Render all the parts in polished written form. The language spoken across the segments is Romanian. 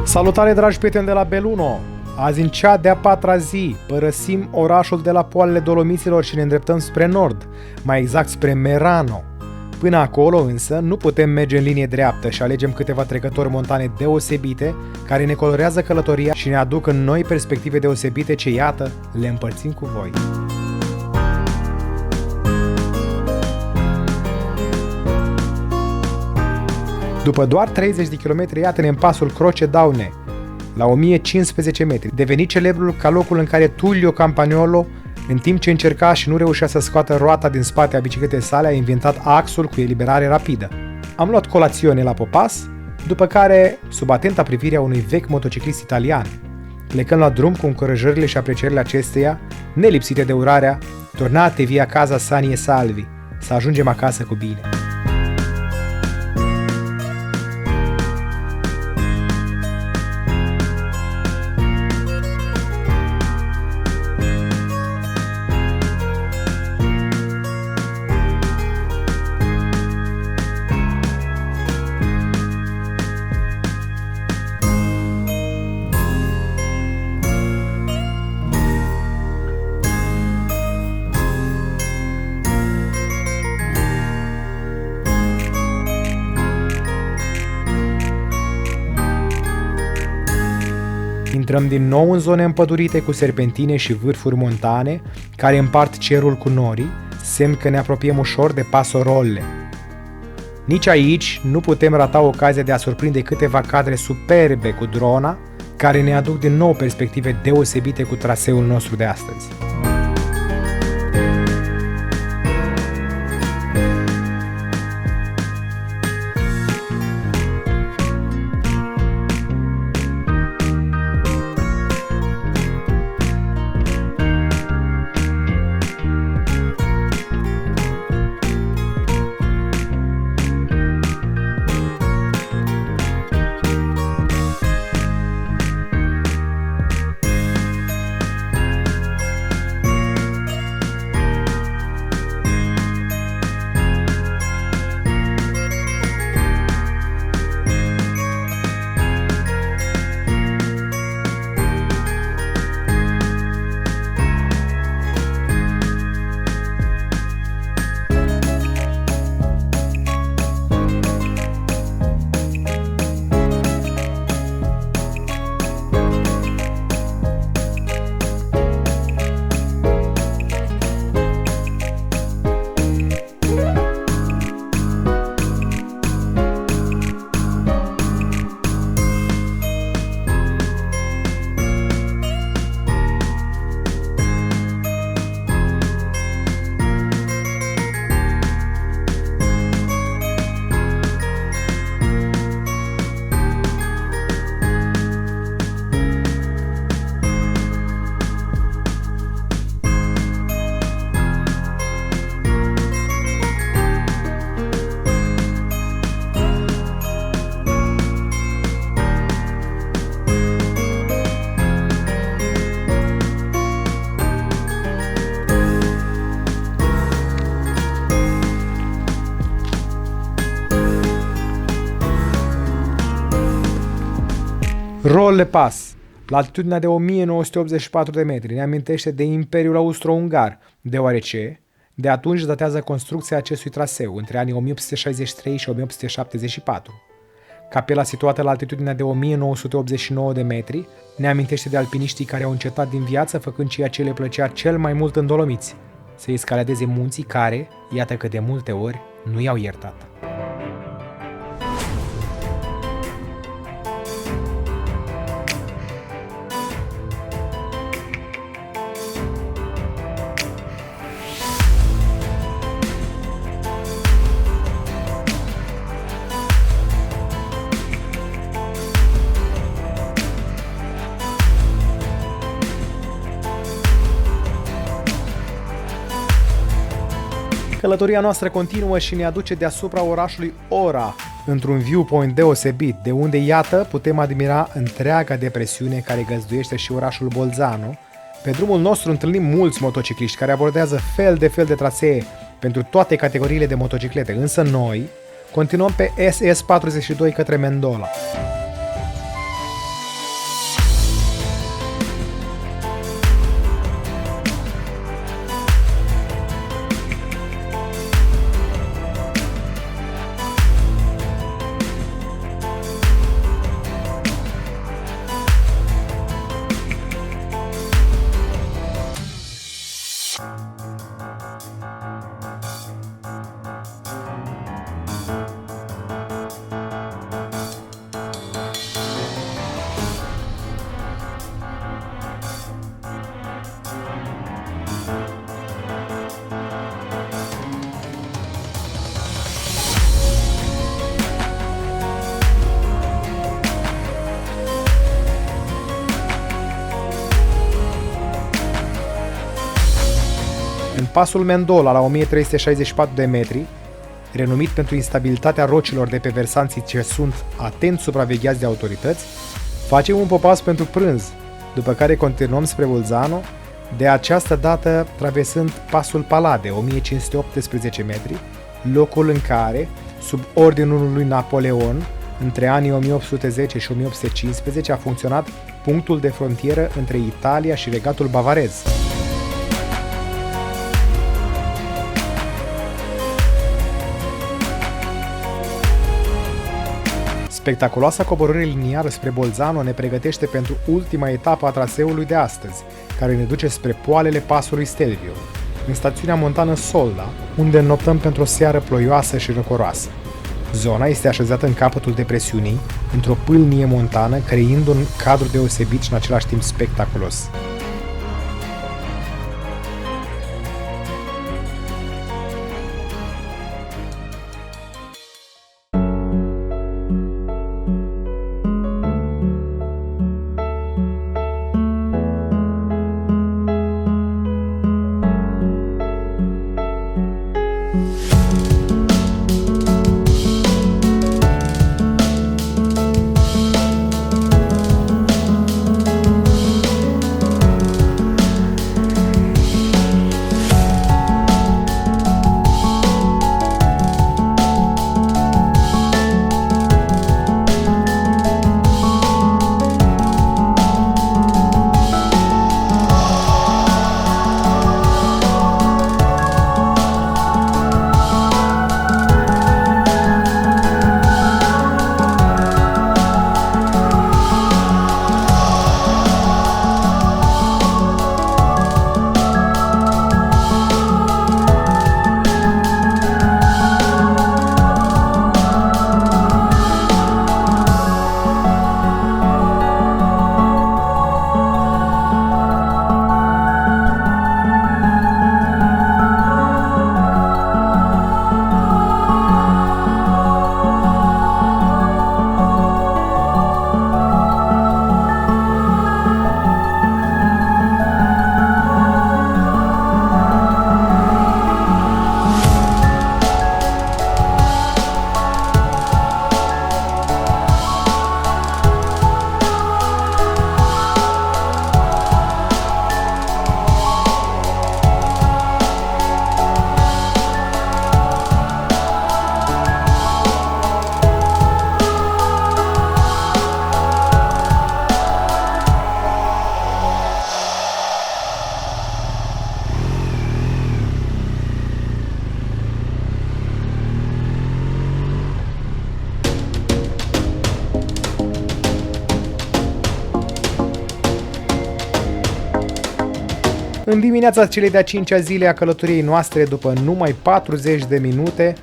Salutare, dragi prieteni de la Belluno! Azi, în cea de-a patra zi, părăsim orașul de la poalele Dolomiților și ne îndreptăm spre nord, mai exact spre Merano. Până acolo, însă, nu putem merge în linie dreaptă și alegem câteva trecători montane deosebite, care ne colorează călătoria și ne aduc în noi perspective deosebite ce, iată, le împărțim cu voi. După doar 30 de kilometri, iată-ne în pasul Croce Daune, la 1015 metri, devenit celebrul ca locul în care Tullio Campagnolo, în timp ce încerca și nu reușea să scoată roata din spate a bicicletei sale, a inventat axul cu eliberare rapidă. Am luat colațiune la Popas, după care, sub atenta privire a unui vechi motociclist italian, plecând la drum cu încurajările și aprecierile acesteia, nelipsite de urarea, tornate via casa Sani e Salvi, să ajungem acasă cu bine. Intrăm din nou în zone împădurite cu serpentine și vârfuri montane care împart cerul cu norii, semn că ne apropiem ușor de Passo Rolle. Nici aici nu putem rata ocazia de a surprinde câteva cadre superbe cu drona, care ne aduc din nou perspective deosebite cu traseul nostru de astăzi. Rolle Pass, la altitudinea de 1984 de metri, ne amintește de Imperiul Austro-Ungar, deoarece de atunci datează construcția acestui traseu, între anii 1863 și 1874. Capela, situată la altitudinea de 1989 de metri, ne amintește de alpiniștii care au încetat din viață făcând ceea ce le plăcea cel mai mult în Dolomiți, să escaladeze munții care, iată că de multe ori, nu i-au iertat. Călătoria noastră continuă și ne aduce deasupra orașului Ora, într-un viewpoint deosebit, de unde, iată, putem admira întreaga depresiune care găzduiește și orașul Bolzano. Pe drumul nostru întâlnim mulți motocicliști care abordează fel de trasee pentru toate categoriile de motociclete, însă noi continuăm pe SS42 către Mendola. pasul Mendola la 1364 de metri, renumit pentru instabilitatea rocilor de pe versanții ce sunt atent supravegheați de autorități, facem un popas pentru prânz, după care continuăm spre Bolzano, de această dată traversând pasul Palade, 1518 metri, locul în care, sub ordinul lui Napoleon, între anii 1810 și 1815 a funcționat punctul de frontieră între Italia și Regatul Bavarez. Spectaculoasa coborâre liniară spre Bolzano ne pregătește pentru ultima etapă a traseului de astăzi, care ne duce spre poalele pasului Stelvio, în stațiunea montană Solda, unde înnoptăm pentru o seară ploioasă și răcoroasă. Zona este așezată în capătul depresiunii, într-o pâlnie montană, creând un cadru deosebit și în același timp spectaculos. În dimineața celei de-a 5-a zile a călătoriei noastre, după numai 40 de minute,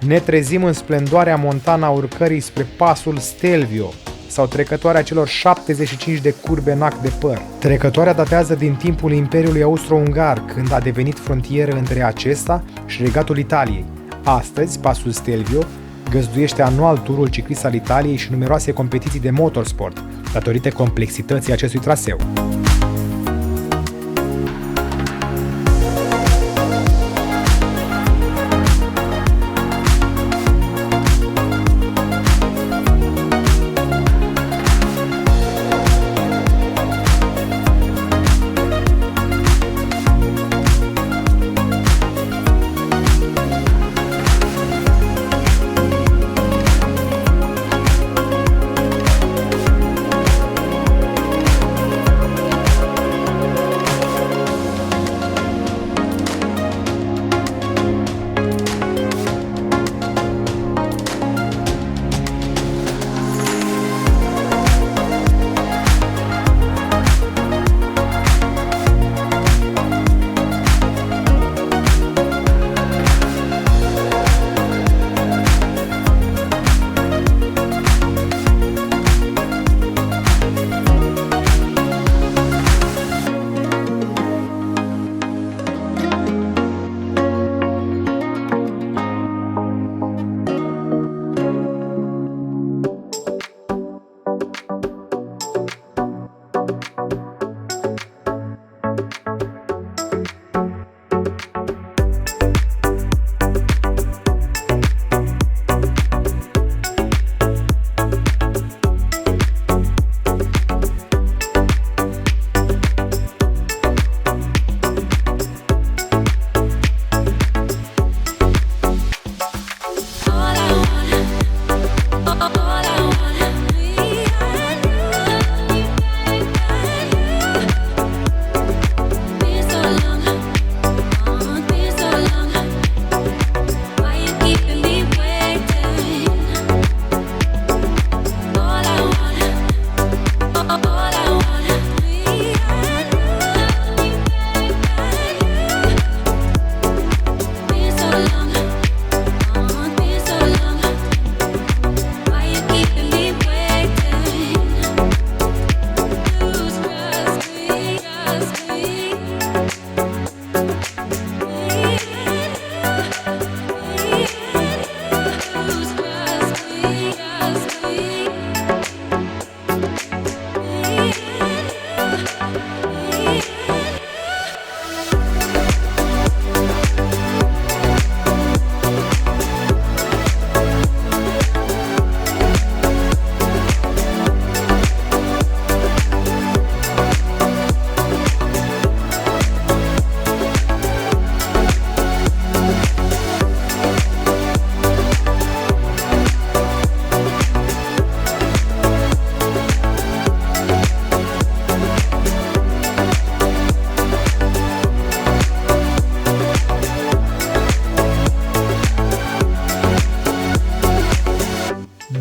ne trezim în splendoarea montană a urcării spre pasul Stelvio, sau trecătoarea celor 75 de curbenac de păr. Trecătoarea datează din timpul Imperiului Austro-Ungar, când a devenit frontieră între acesta și Regatul Italiei. Astăzi, pasul Stelvio găzduiește anual turul ciclist al Italiei și numeroase competiții de motorsport, datorită complexității acestui traseu.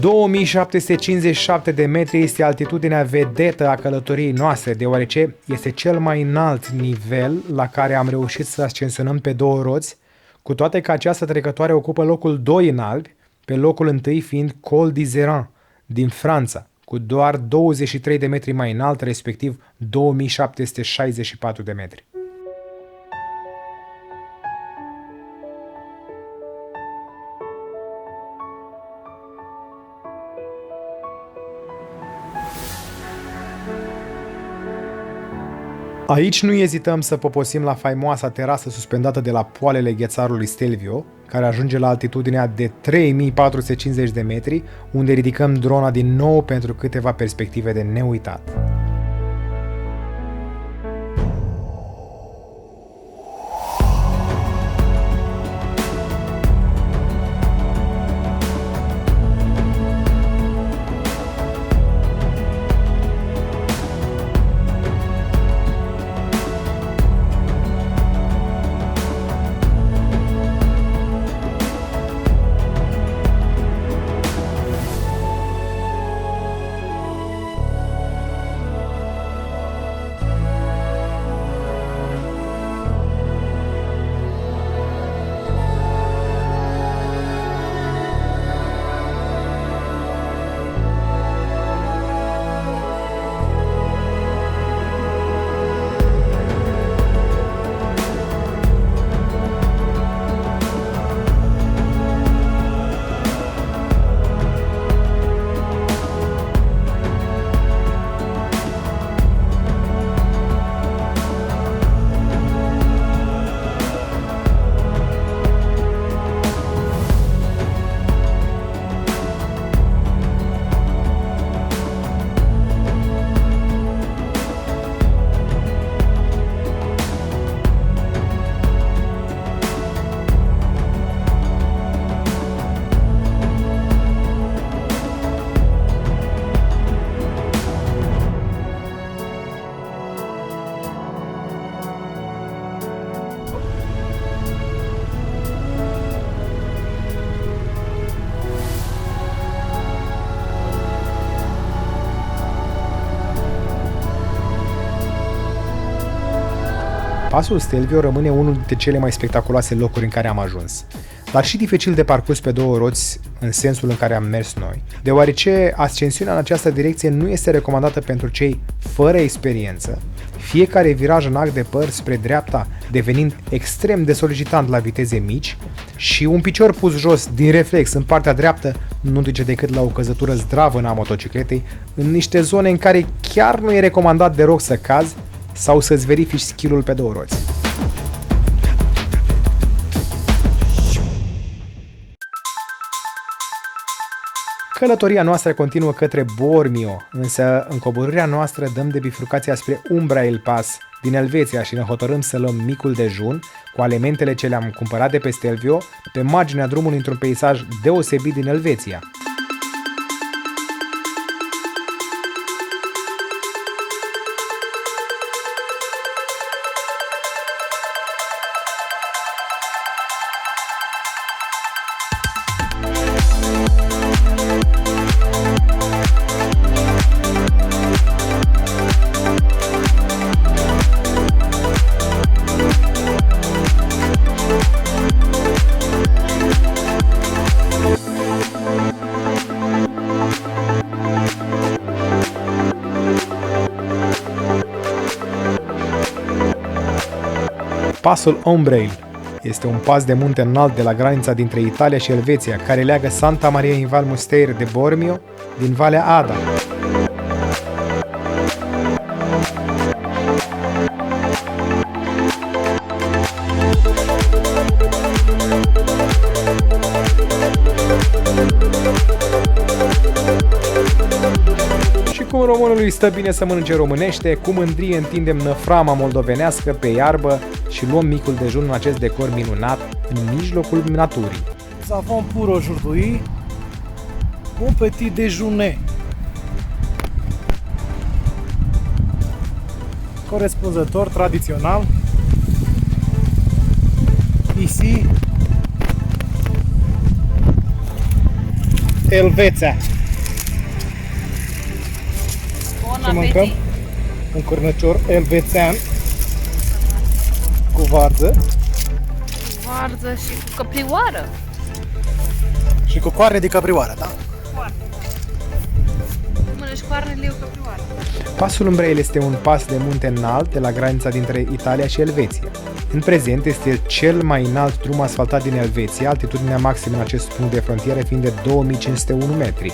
2757 de metri este altitudinea vedetă a călătoriei noastre, deoarece este cel mai înalt nivel la care am reușit să ascensionăm pe două roți, cu toate că această trecătoare ocupă locul 2 în Alpi, pe locul întâi fiind Col d'Izeran din Franța, cu doar 23 de metri mai înalt, respectiv 2764 de metri. Aici nu ezităm să poposim la faimoasa terasă suspendată de la poalele ghețarului Stelvio, care ajunge la altitudinea de 3450 de metri, unde ridicăm drona din nou pentru câteva perspective de neuitat. Pasul Stelvio rămâne unul dintre cele mai spectaculoase locuri în care am ajuns, dar și dificil de parcurs pe două roți în sensul în care am mers noi, deoarece ascensiunea în această direcție nu este recomandată pentru cei fără experiență, fiecare viraj în arc de păr spre dreapta devenind extrem de solicitant la viteze mici și un picior pus jos din reflex în partea dreaptă nu duce decât la o căzătură zdravă a motocicletei în niște zone în care chiar nu e recomandat deloc să cazi sau să-ți verifici skill-ul pe două roți. Călătoria noastră continuă către Bormio, însă în coborârea noastră dăm de bifurcația spre Umbra El Pass din Elveția și ne hotărâm să luăm micul dejun cu elementele ce le-am cumpărat de pe Stelvio pe marginea drumului într-un peisaj deosebit din Elveția. Pasul Ombrail este un pas de munte înalt de la granița dintre Italia și Elveția, care leagă Santa Maria in Val Musteir de Bormio din Valea Ada. Cum românului stă bine să mănânce românește, cu mândrie întindem năframa moldovenească pe iarbă și luăm micul dejun în acest decor minunat, în mijlocul naturii. Nous avons pour aujourd'hui un petit déjeuner corespunzător, tradițional. Ici Elveția. Bun Ce mâncăm? apetit! Un cornăcior elvețean cu varză Varză și cu căprioară. și cu coarne de caprioară, da? Mănânci coarnele cu căprioară. Pasul Umbrel este un pas de munte înalt de la granița dintre Italia și Elveția. În prezent este cel mai înalt drum asfaltat din Elveția, altitudinea maximă în acest punct de frontieră fiind de 2501 metri.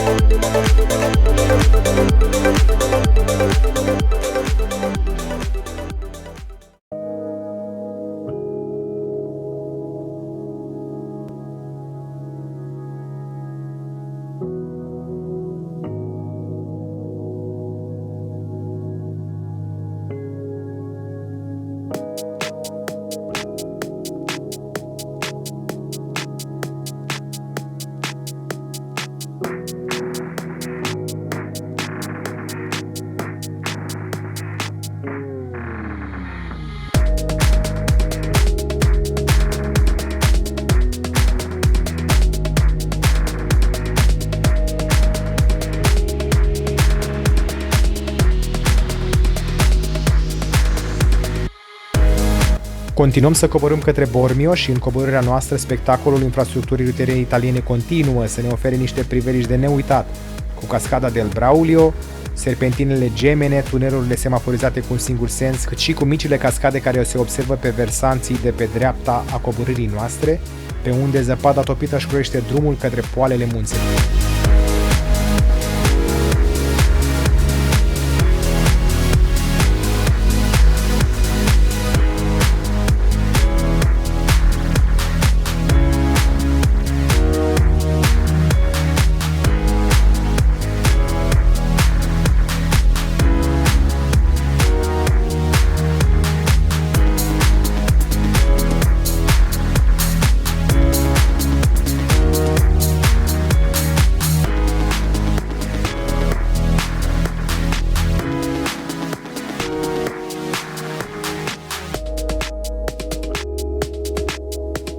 Continuăm să coborâm către Bormio și în coborârea noastră spectacolul infrastructurii rutiere italiene continuă să ne ofere niște priveliști de neuitat, cu cascada del Braulio, serpentinele gemene, tunelurile semaforizate cu un singur sens, cât și cu micile cascade care se observă pe versanții de pe dreapta a coborârii noastre, pe unde zăpada topită își croiește drumul către poalele munților.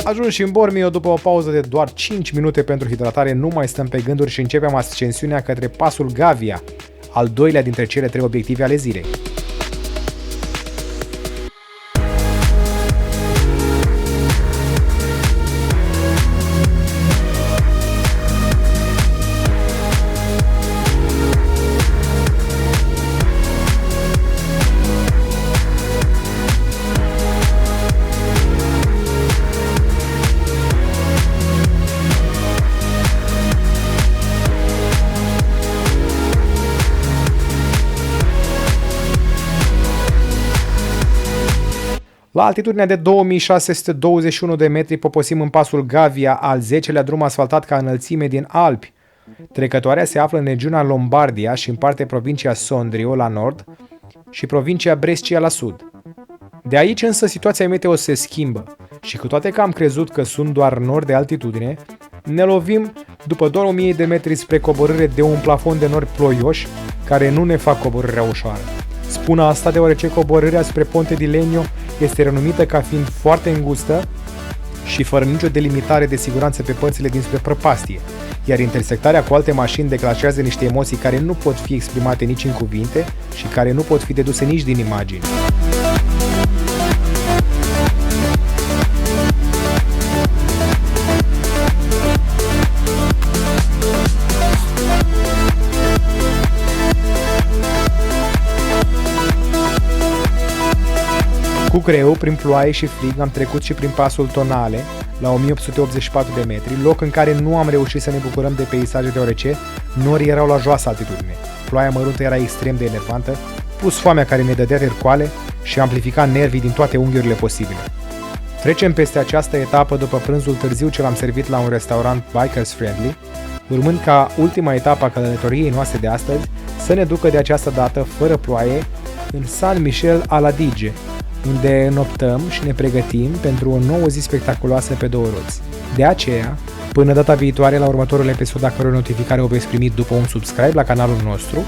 Ajuns și în Bormio, după o pauză de doar 5 minute pentru hidratare, nu mai stăm pe gânduri și începem ascensiunea către pasul Gavia, al doilea dintre cele 3 obiective ale zilei. La altitudinea de 2621 de metri poposim în pasul Gavia, al 10-lea drum asfaltat ca înălțime din Alpi. Trecătoarea se află în regiunea Lombardia și împarte provincia Sondrio la nord și provincia Brescia la sud. De aici însă situația meteo se schimbă și cu toate că am crezut că sunt doar nori de altitudine, ne lovim după doar 1000 de metri spre coborâre de un plafon de nori ploioși care nu ne fac coborârea ușoară. Spun asta deoarece coborârea spre Ponte di Legno este renumită ca fiind foarte îngustă și fără nicio delimitare de siguranță pe părțile dinspre prăpastie, iar intersectarea cu alte mașini declanșează niște emoții care nu pot fi exprimate nici în cuvinte și care nu pot fi deduse nici din imagini. Cu greu, prin ploaie și frig, am trecut și prin pasul Tonale, la 1884 de metri, loc în care nu am reușit să ne bucurăm de peisaje deoarece norii erau la joasă altitudine. Ploaia măruntă era extrem de enervantă, plus foamea care ne dădea tercoale și amplifica nervii din toate unghiurile posibile. Trecem peste această etapă după prânzul târziu ce l-am servit la un restaurant bikers friendly, urmând ca ultima etapă a călătoriei noastre de astăzi să ne ducă de această dată, fără ploaie, în San Michel Adige, unde înoptăm și ne pregătim pentru o nouă zi spectaculoasă pe două roți. De aceea, până data viitoare la următorul episod, a căror notificare o veți primi după un subscribe la canalul nostru,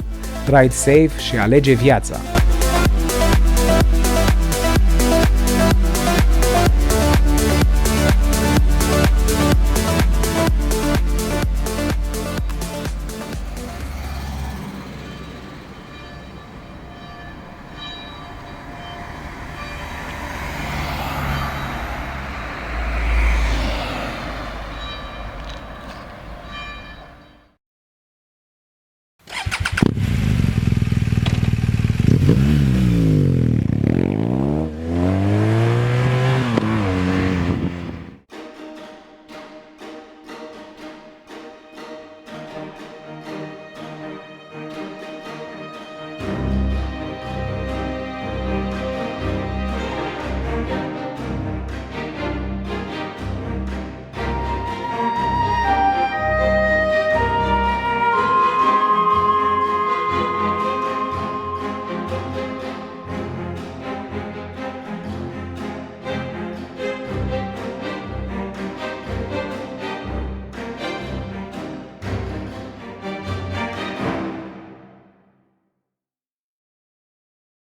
ride safe și alege viața!